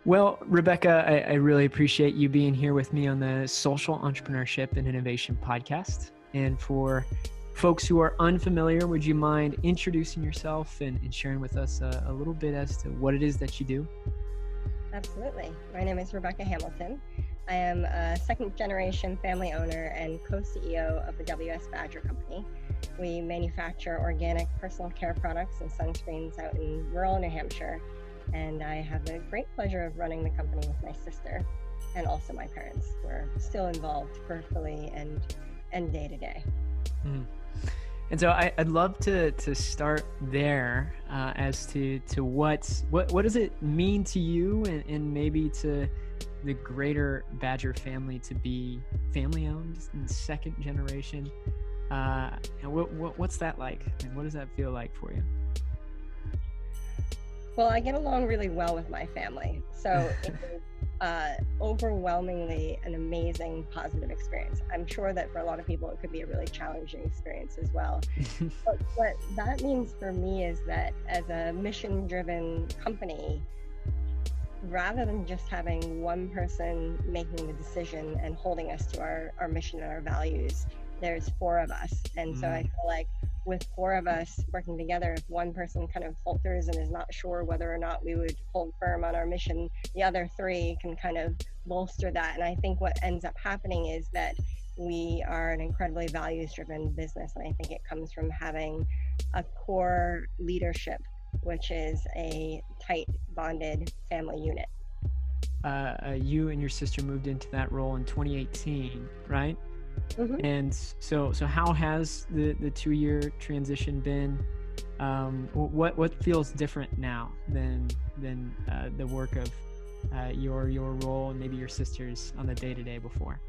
Well, Rebecca, I really appreciate you being here with me on the Social Entrepreneurship and Innovation podcast. And for folks who are unfamiliar, would you mind introducing yourself and sharing with us a little bit as to what it is that you do? Absolutely. My name is Rebecca Hamilton. I am a second generation family owner and co-CEO of the WS Badger Company. We manufacture organic personal care products and sunscreens out in rural New Hampshire. And I have the great pleasure of running the company with my sister and also my parents. We're still involved peripherally and day to day. Mm. And so I'd love to start there as to what does it mean to you and maybe to the greater Badger family to be family owned and second generation. And what's that like? And what does that feel like for you? Well, I get along really well with my family. So it is overwhelmingly an amazing positive experience. I'm sure that for a lot of people, it could be a really challenging experience as well. But what that means for me is that as a mission-driven company, rather than just having one person making the decision and holding us to our mission and our values, there's four of us. And so I feel like with four of us working together, if one person kind of falters and is not sure whether or not we would hold firm on our mission, the other three can kind of bolster that. And I think what ends up happening is that we are an incredibly values-driven business. And I think it comes from having a core leadership, which is a tight bonded family unit. You and your sister moved into that role in 2018, right? Mm-hmm. And so how has the 2-year transition been? What feels different now than the work of your role and maybe your sister's on the day-to-day before?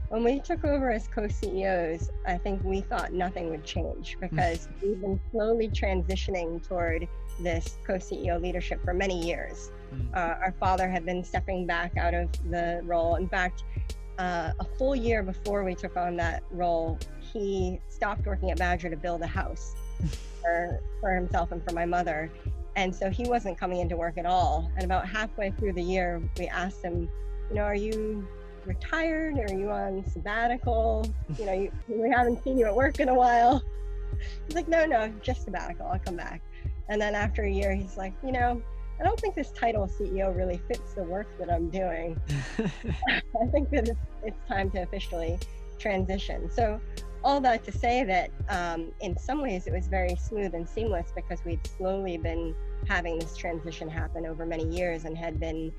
When we took over as co-CEOs, I think we thought nothing would change because we've been slowly transitioning toward this co-CEO leadership for many years. Our father had been stepping back out of the role. In fact, a full year before we took on that role, he stopped working at Badger to build a house for himself and for my mother. And so he wasn't coming into work at all. And about halfway through the year, we asked him, are you retired? Or are you on sabbatical? We haven't seen you at work in a while. He's like, no, just sabbatical. I'll come back. And then after a year, he's like, I don't think this title CEO really fits the work that I'm doing. I think that it's time to officially transition. So all that to say that in some ways it was very smooth and seamless because we'd slowly been having this transition happen over many years and had been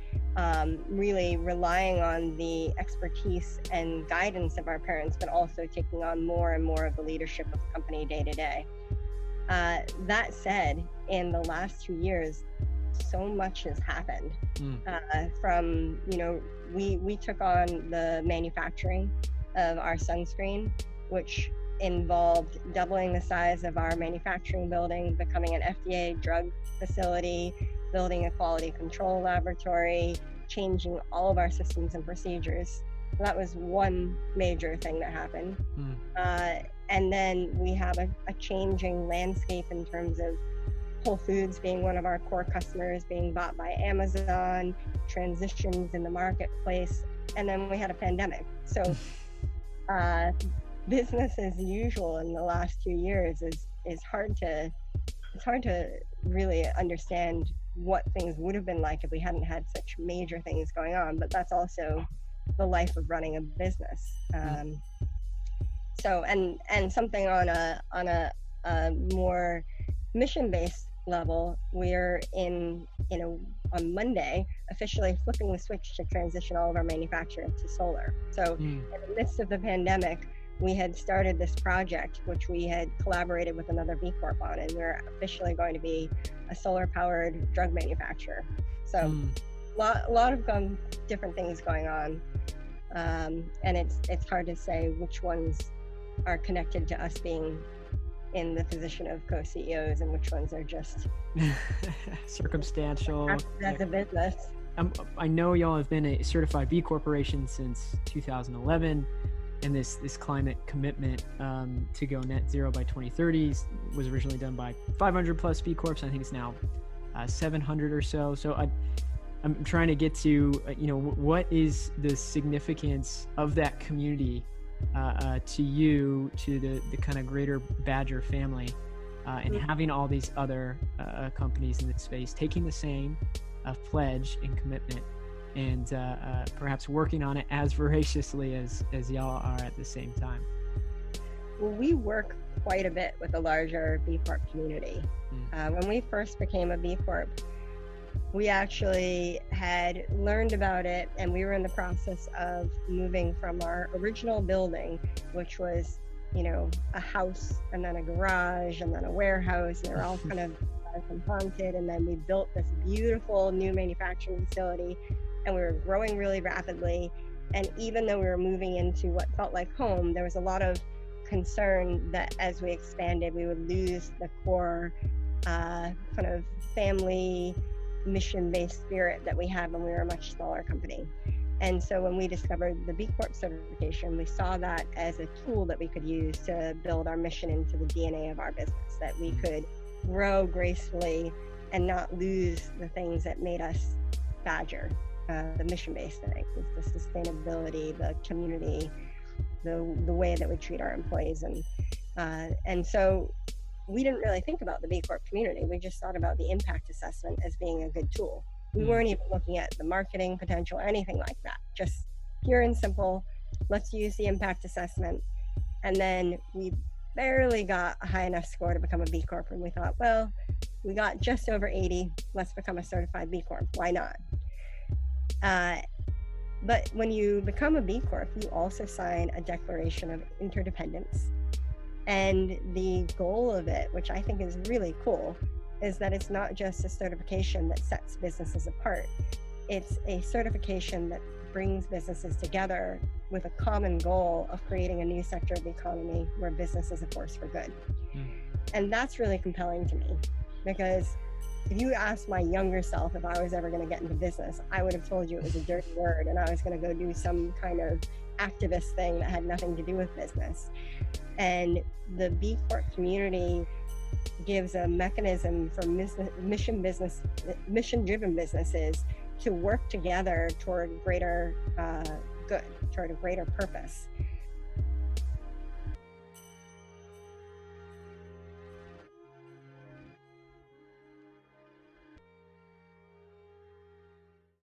really relying on the expertise and guidance of our parents, but also taking on more and more of the leadership of the company day to day. That said, in the last 2 years, so much has happened. From, we took on the manufacturing of our sunscreen, which involved doubling the size of our manufacturing building, becoming an FDA drug facility, building a quality control laboratory, changing all of our systems and procedures. That was one major thing that happened. And then we have a changing landscape in terms of Whole Foods being one of our core customers, being bought by Amazon, transitions in the marketplace, and then we had a pandemic. So business as usual in the last 2 years is hard to really understand what things would have been like if we hadn't had such major things going on. But that's also the life of running a business. So and something on a more mission-based level, we're on Monday officially flipping the switch to transition all of our manufacturing to solar. So in the midst of the pandemic, we had started this project, which we had collaborated with another B-Corp on, and we're officially going to be a solar-powered drug manufacturer. So a lot of different things going on, and it's hard to say which ones are connected to us being in the position of co-CEOs and which ones are just circumstantial as a business. I know y'all have been a certified B Corporation since 2011, and this climate commitment to go net zero by 2030 was originally done by 500 plus B Corps. I think it's now 700 or so. So I'm trying to get to, what is the significance of that community to you, to the kind of greater Badger family, and having all these other companies in this space taking the same pledge and commitment, and perhaps working on it as voraciously as y'all are at the same time? Well, we work quite a bit with the larger B-Corp community. When we first became a B-Corp, we actually had learned about it, and we were in the process of moving from our original building, which was, a house and then a garage and then a warehouse, and they're all kind of compounded. And then we built this beautiful new manufacturing facility, and we were growing really rapidly. And even though we were moving into what felt like home, there was a lot of concern that as we expanded, we would lose the core kind of family mission-based spirit that we had when we were a much smaller company. And so when we discovered the B-Corp certification, we saw that as a tool that we could use to build our mission into the DNA of our business, that we could grow gracefully and not lose the things that made us Badger, the mission-based things, the sustainability, the community, the way that we treat our employees. And so we didn't really think about the B-Corp community. We just thought about the impact assessment as being a good tool. We weren't even looking at the marketing potential or anything like that. Just pure and simple, let's use the impact assessment. And then we barely got a high enough score to become a B-Corp. And we thought, well, we got just over 80. Let's become a certified B-Corp. Why not? But when you become a B-Corp, you also sign a declaration of interdependence. And the goal of it, which I think is really cool, is that it's not just a certification that sets businesses apart. It's a certification that brings businesses together with a common goal of creating a new sector of the economy where business is a force for good. And that's really compelling to me, because if you asked my younger self if I was ever going to get into business, I would have told you it was a dirty word and I was going to go do some kind of activist thing that had nothing to do with business. And the B-Corp community gives a mechanism for mission-driven businesses to work together toward greater good, toward a greater purpose.